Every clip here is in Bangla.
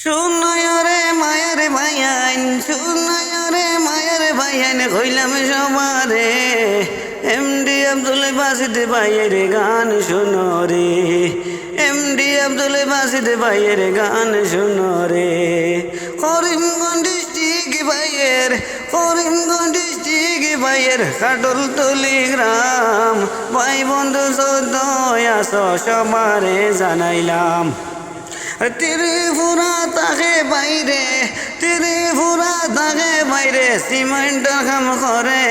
শুনয় রে মায়ের ভাইয়ান, শুনয় রে মায়ের ভাইয়ান, কইলাম সবারে এমডি আব্দুল বাসিদ ভাইয়ের গান শুনো রে, এমডি আব্দুল বাসিদ ভাইয়ের গান শুনো রে। করিমগঞ্জ ডিস্ট্রিক্ট ভাইয়ের, করিমগঞ্জ ডিস্ট্রিক্ট ভাইয়ের কাটলতলি গ্রাম, ভাই বন্ধু সদয় আছো সবারে জানাইলাম। ত্রিপুরা থাকে বাইরে, ত্রিপুরা থাকে বাইরে, সিমেন্টের কাম করে,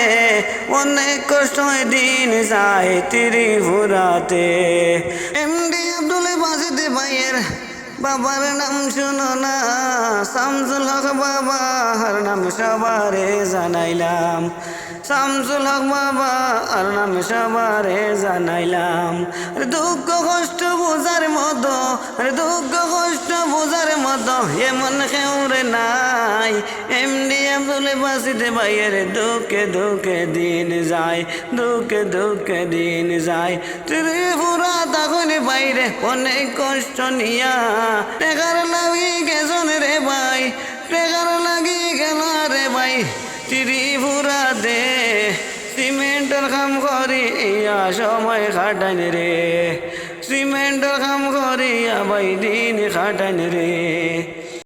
অনেক কষ্ট দিন যায় ত্রিপুরাতে। এমডি আব্দুল বাসিদ ভাইয়ের বাবার নাম শুনো না, শামসুল হক বাবার নাম সবারে জানাইলাম, শামসুল হক বাবার নাম সবারে জানাইলাম। দুঃখ কষ্ট বোঝার মতো, দুঃখ কষ্ট বোঝার মতো এমন কেউরে নাই, এমডি আব্দুল বাসিদ ভাইয়ের দুঃখে দুঃখে দিন যায়, দুঃখে দুঃখে দিন যায়। ত্রিপুরা তখন বাইরে অনেক কষ্ট নিয়া, টেকার লাগি গেছন রে ভাই, টেকার লাগি গেল রে ভাই ত্রিপুরা দে, সিমেন্টের কাম করি ইয়া সময় খাটান রে, সিমেন্টের কাম করি ভাই দিন খাটান রে।